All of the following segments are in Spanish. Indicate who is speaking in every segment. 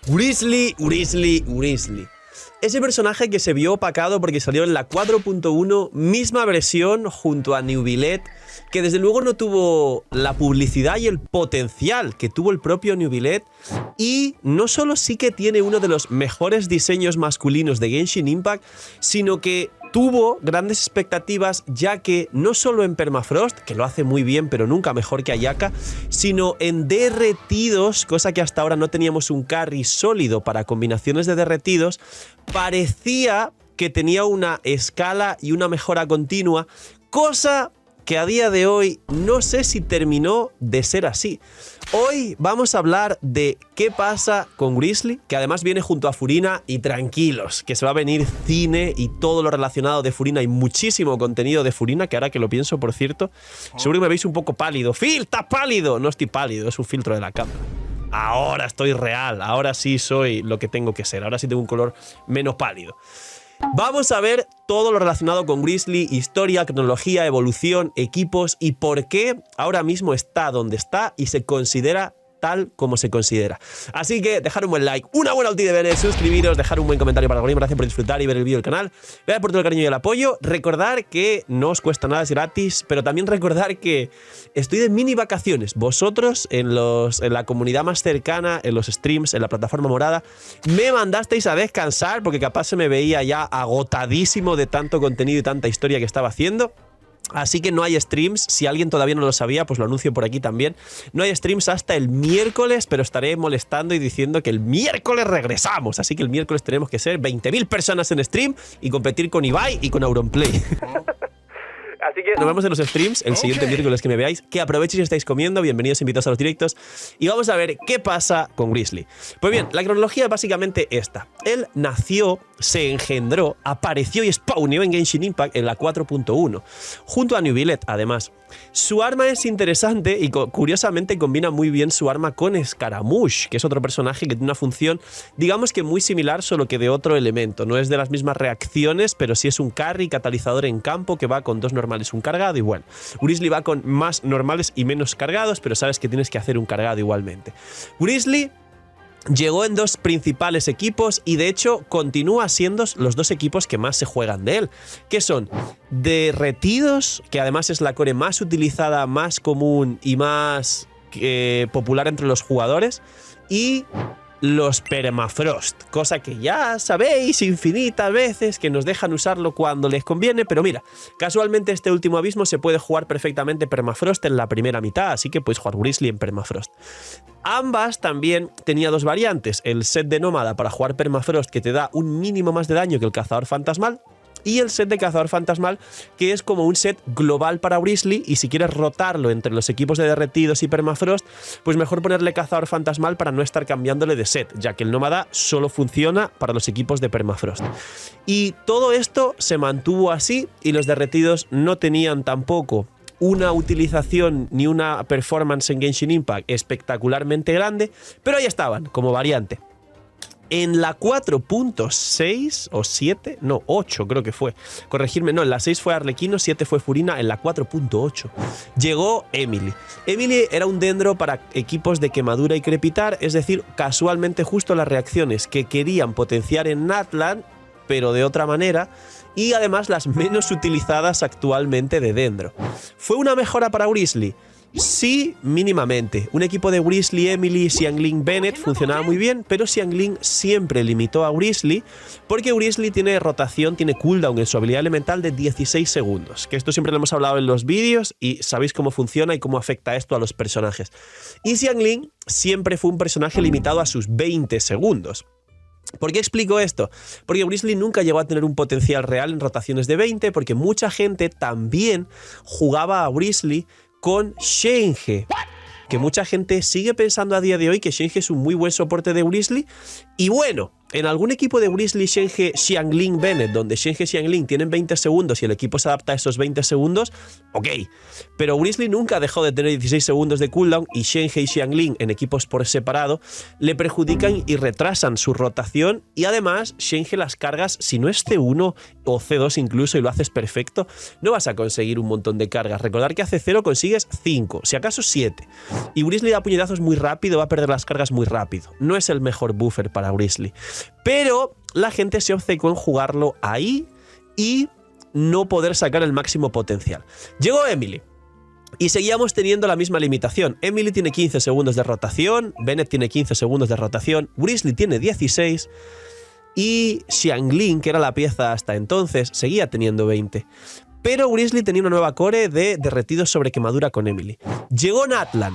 Speaker 1: Wrisley. Ese personaje que se vio opacado porque salió en la 4.1, misma versión junto a Neuvillette, que desde luego no tuvo la publicidad y el potencial que tuvo el propio Neuvillette, y no solo sí que tiene uno de los mejores diseños masculinos de Genshin Impact, sino que tuvo grandes expectativas, ya que no solo en Permafrost, que lo hace muy bien pero nunca mejor que Ayaka, sino en derretidos, cosa que hasta ahora no teníamos un carry sólido para combinaciones de derretidos, parecía que tenía una escala y una mejora continua, cosa que a día de hoy no sé si terminó de ser así. Hoy vamos a hablar de qué pasa con Wrisley, que además viene junto a Furina, y tranquilos, que se va a venir cine y todo lo relacionado de Furina y muchísimo contenido de Furina, que ahora que lo pienso, por cierto, seguro que me veis un poco pálido. ¡Phil, estás pálido! No estoy pálido, es un filtro de la cámara. Ahora estoy real, ahora sí soy lo que tengo que ser, ahora sí tengo un color menos pálido. Vamos a ver todo lo relacionado con Wrisley, historia, cronología, evolución, equipos y por qué ahora mismo está donde está y se considera tal como se considera. Así que dejar un buen like, una buena ulti de ver, suscribiros, dejar un buen comentario para el algoritmo. Gracias por disfrutar y ver el vídeo del canal. Gracias por todo el cariño y el apoyo. Recordar que no os cuesta nada, es gratis, pero también recordar que estoy de mini vacaciones. Vosotros en la comunidad más cercana, en los streams, en la plataforma morada, me mandasteis a descansar porque capaz se me veía ya agotadísimo de tanto contenido y tanta historia que estaba haciendo. Así que no hay streams, si alguien todavía no lo sabía, pues lo anuncio por aquí también. No hay streams hasta el miércoles, pero estaré molestando y diciendo que el miércoles regresamos. Así que el miércoles tenemos que ser 20.000 personas en stream y competir con Ibai y con Auronplay. Así que nos vemos en los streams el siguiente miércoles que me veáis. Que aprovechéis si estáis comiendo. Bienvenidos, invitados a los directos. Y vamos a ver qué pasa con Wrisley. Pues bien, la cronología es básicamente esta. Él nació, se engendró, apareció y spawneó en Genshin Impact en la 4.1. Junto a Neuvillette, además. Su arma es interesante y curiosamente combina muy bien su arma con Scaramouche, que es otro personaje que tiene una función, digamos que muy similar, solo que de otro elemento. No es de las mismas reacciones, pero sí es un carry catalizador en campo que va con dos normales, un cargado y bueno. Wrisley va con más normales y menos cargados, pero sabes que tienes que hacer un cargado igualmente. Wrisley llegó en dos principales equipos y de hecho continúa siendo los dos equipos que más se juegan de él, que son Derretidos, que además es la core más utilizada, más común y más popular entre los jugadores, y los Permafrost, cosa que ya sabéis infinitas veces que nos dejan usarlo cuando les conviene, pero mira, casualmente este último abismo se puede jugar perfectamente Permafrost en la primera mitad, así que puedes jugar Wrisley en Permafrost. Ambas también tenía dos variantes, el set de Nómada para jugar Permafrost, que te da un mínimo más de daño que el Cazador Fantasmal, y el set de Cazador Fantasmal, que es como un set global para Wrisley, y si quieres rotarlo entre los equipos de Derretidos y Permafrost, pues mejor ponerle Cazador Fantasmal para no estar cambiándole de set, ya que el Nómada solo funciona para los equipos de Permafrost. Y todo esto se mantuvo así, y los Derretidos no tenían tampoco una utilización ni una performance en Genshin Impact espectacularmente grande, pero ahí estaban, como variante. En la 4.6 o 7, no, 8 creo que fue. Corregirme, no, en la 6 fue Arlequino, 7 fue Furina, en la 4.8 llegó Emily. Emily era un dendro para equipos de quemadura y crepitar, es decir, casualmente justo las reacciones que querían potenciar en Natlan, pero de otra manera, y además las menos utilizadas actualmente de dendro. ¿Fue una mejora para Wrisley? Sí, mínimamente. Un equipo de Wrisley, Emily y Xiangling Bennett funcionaba muy bien, pero Xiangling siempre limitó a Wrisley porque Wrisley tiene rotación, tiene cooldown en su habilidad elemental de 16 segundos, que esto siempre lo hemos hablado en los vídeos y sabéis cómo funciona y cómo afecta esto a los personajes. Y Xiangling siempre fue un personaje limitado a sus 20 segundos. ¿Por qué explico esto? Porque Wrisley nunca llegó a tener un potencial real en rotaciones de 20, porque mucha gente también jugaba a Wrisley con Shenhe, que mucha gente sigue pensando a día de hoy que Shenhe es un muy buen soporte de Wrisley, y bueno, En algún equipo de Grizzly, Shenge, Xiangling, Bennett, donde Shenge y Xiangling tienen 20 segundos y el equipo se adapta a esos 20 segundos, ok. Pero Grizzly nunca dejó de tener 16 segundos de cooldown y Shenge y Xiangling en equipos por separado le perjudican y retrasan su rotación, y además Shenge las cargas, si no es C1 o C2 incluso y lo haces perfecto, no vas a conseguir un montón de cargas. Recordar que a C0 consigues 5, si acaso 7. Y Grizzly da puñetazos muy rápido, va a perder las cargas muy rápido. No es el mejor buffer para Grizzly. Pero la gente se obcecó en jugarlo ahí y no poder sacar el máximo potencial. Llegó Emily y seguíamos teniendo la misma limitación. Emily tiene 15 segundos de rotación, Bennett tiene 15 segundos de rotación, Grizzly tiene 16 y Xiangling, que era la pieza hasta entonces, seguía teniendo 20. Pero Grizzly tenía una nueva core de derretidos sobre quemadura con Emily. Llegó Natlan.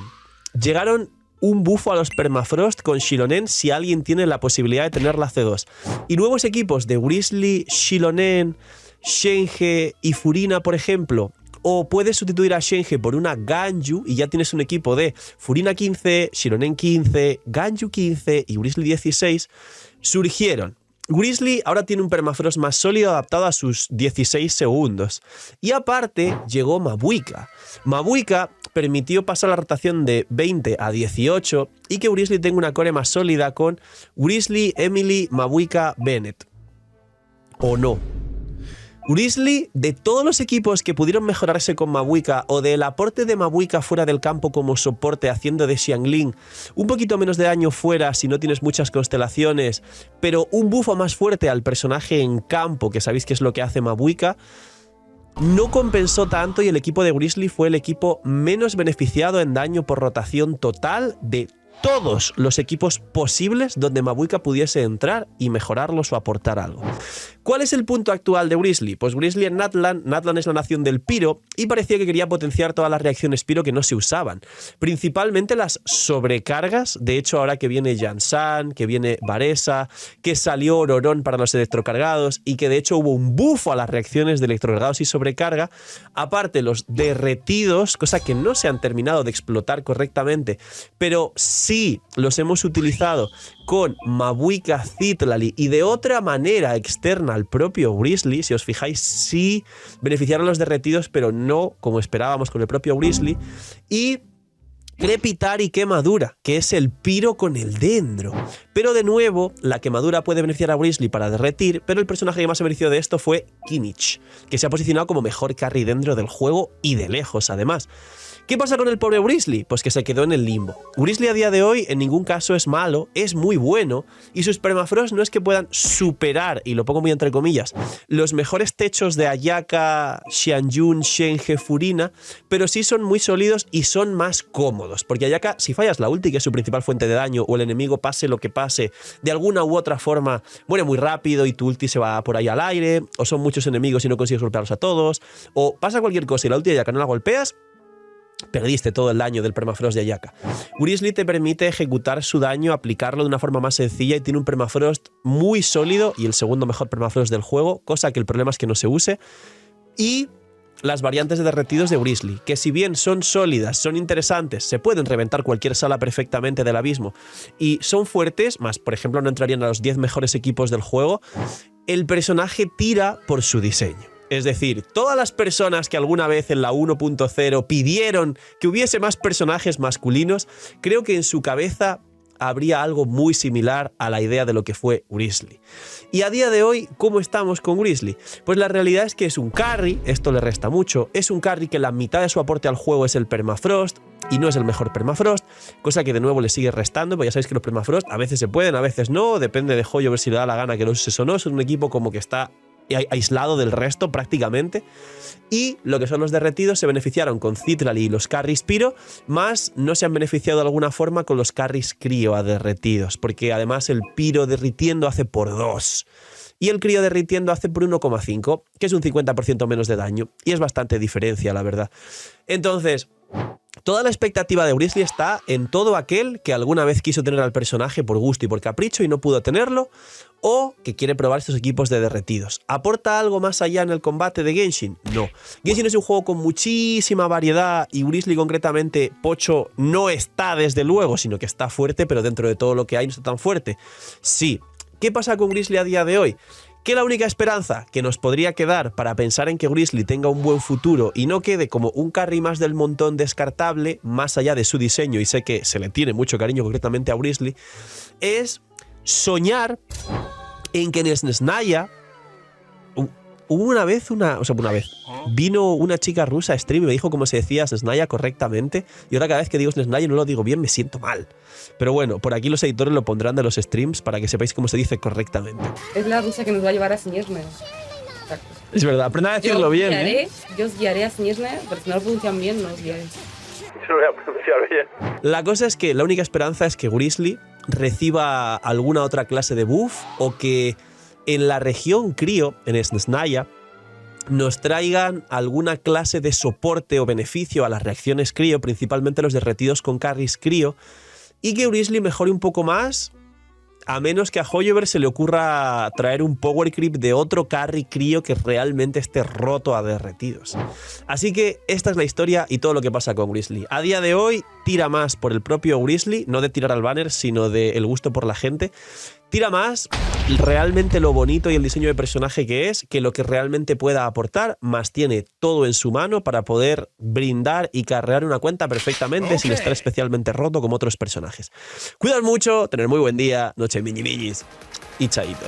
Speaker 1: Llegaron un bufo a los permafrost con Xilonen si alguien tiene la posibilidad de tener la C2. Y nuevos equipos de Grizzly, Xilonen, Shenge y Furina, por ejemplo. O puedes sustituir a Shenge por una Ganyu y ya tienes un equipo de Furina 15, Xilonen 15, Ganyu 15 y Grizzly 16. Surgieron. Grizzly ahora tiene un permafrost más sólido adaptado a sus 16 segundos. Y aparte llegó Mabuika. Mabuika permitió pasar la rotación de 20 a 18 y que Grizzly tenga una core más sólida con Grizzly, Emily, Mabuika, Bennett. ¿O no? Grizzly, de todos los equipos que pudieron mejorarse con Mabuika o del aporte de Mabuika fuera del campo como soporte haciendo de Xiangling un poquito menos de daño fuera si no tienes muchas constelaciones, pero un buffo más fuerte al personaje en campo, que sabéis que es lo que hace Mabuika, no compensó tanto y el equipo de Grizzly fue el equipo menos beneficiado en daño por rotación total de todos los equipos posibles donde Mabuika pudiese entrar y mejorarlos o aportar algo. ¿Cuál es el punto actual de Grizzly? Pues Grizzly en Natlan es la nación del Pyro y parecía que quería potenciar todas las reacciones Pyro que no se usaban. Principalmente las sobrecargas, de hecho ahora que viene Jansan, que viene Varesa, que salió Ororón para los electrocargados y que de hecho hubo un bufo a las reacciones de electrocargados y sobrecarga, aparte los derretidos, cosa que no se han terminado de explotar correctamente, pero sí los hemos utilizado con Mabuika, Citlali y de otra manera externa al propio Grizzly. Si os fijáis, sí beneficiaron los derretidos, pero no como esperábamos con el propio Grizzly. Y Crepitar y Quemadura, que es el Pyro con el Dendro. Pero de nuevo, la Quemadura puede beneficiar a Grizzly para derretir, pero el personaje que más se benefició de esto fue Kinich, que se ha posicionado como mejor carry Dendro del juego y de lejos además. ¿Qué pasa con el pobre Grizzly? Pues que se quedó en el limbo. Grizzly a día de hoy en ningún caso es malo, es muy bueno y sus permafrost no es que puedan superar, y lo pongo muy entre comillas, los mejores techos de Ayaka, Xianjun, Shenge, Furina, pero sí son muy sólidos y son más cómodos, porque Ayaka, si fallas la ulti, que es su principal fuente de daño, o el enemigo pase lo que pase, de alguna u otra forma muere muy rápido y tu ulti se va por ahí al aire, o son muchos enemigos y no consigues golpearlos a todos, o pasa cualquier cosa y la ulti de Ayaka no la golpeas, perdiste todo el daño del permafrost de Ayaka. Grizzly te permite ejecutar su daño, aplicarlo de una forma más sencilla y tiene un permafrost muy sólido y el segundo mejor permafrost del juego, cosa que el problema es que no se use. Y las variantes de derretidos de Grizzly, que si bien son sólidas, son interesantes, se pueden reventar cualquier sala perfectamente del abismo y son fuertes, más por ejemplo no entrarían a los 10 mejores equipos del juego, el personaje tira por su diseño. Es decir, todas las personas que alguna vez en la 1.0 pidieron que hubiese más personajes masculinos, creo que en su cabeza habría algo muy similar a la idea de lo que fue Grizzly. Y a día de hoy, ¿cómo estamos con Grizzly? Pues la realidad es que es un carry, esto le resta mucho, es un carry que la mitad de su aporte al juego es el permafrost, y no es el mejor permafrost, cosa que de nuevo le sigue restando, porque ya sabéis que los permafrost a veces se pueden, a veces no, depende de Hoyo ver si le da la gana que los uses o no, es un equipo como que está aislado del resto prácticamente, y lo que son los derretidos se beneficiaron con Citlali y los carries Pyro, más no se han beneficiado de alguna forma con los carries Crío a derretidos, porque además el Pyro derritiendo hace por 2 y el Crío derritiendo hace por 1,5, que es un 50% menos de daño, y es bastante diferencia la verdad. Entonces, toda la expectativa de Grizzly está en todo aquel que alguna vez quiso tener al personaje por gusto y por capricho y no pudo tenerlo, o que quiere probar estos equipos de derretidos. ¿Aporta algo más allá en el combate de Genshin? No. Genshin es un juego con muchísima variedad y Grizzly concretamente, Pocho, no está desde luego, sino que está fuerte, pero dentro de todo lo que hay no está tan fuerte. Sí. ¿Qué pasa con Grizzly a día de hoy? Que la única esperanza que nos podría quedar para pensar en que Grizzly tenga un buen futuro y no quede como un carry más del montón descartable, más allá de su diseño, y sé que se le tiene mucho cariño concretamente a Grizzly, es soñar en que en Snezhnaya vino una chica rusa a stream y me dijo cómo se decía Snezhnaya correctamente, y ahora cada vez que digo Snezhnaya y no lo digo bien me siento mal. Pero bueno, por aquí los editores lo pondrán de los streams para que sepáis cómo se dice correctamente.
Speaker 2: Es la rusa que nos va a llevar a Sniezhne.
Speaker 1: Es verdad, aprenda a decirlo bien, ¿eh?
Speaker 2: Yo os guiaré a Sniezhne, pero si no lo pronuncian bien, no os guiaré.
Speaker 3: Yo lo voy a pronunciar bien.
Speaker 1: La cosa es que la única esperanza es que Grizzly reciba alguna otra clase de buff o que en la región Crío, en Snezhnaya, nos traigan alguna clase de soporte o beneficio a las reacciones Crío, principalmente los derretidos con carries Crío, y que Grizzly mejore un poco más, a menos que a Hoyoverse se le ocurra traer un power creep de otro carry Crío que realmente esté roto a derretidos. Así que esta es la historia y todo lo que pasa con Grizzly. A día de hoy tira más por el propio Grizzly, no de tirar al banner, sino del gusto por la gente. Tira más realmente lo bonito y el diseño de personaje que es, que lo que realmente pueda aportar, más tiene todo en su mano para poder brindar y carrear una cuenta perfectamente sin estar especialmente roto como otros personajes. Cuidad mucho, tener muy buen día, noche miñi miñis y chaito.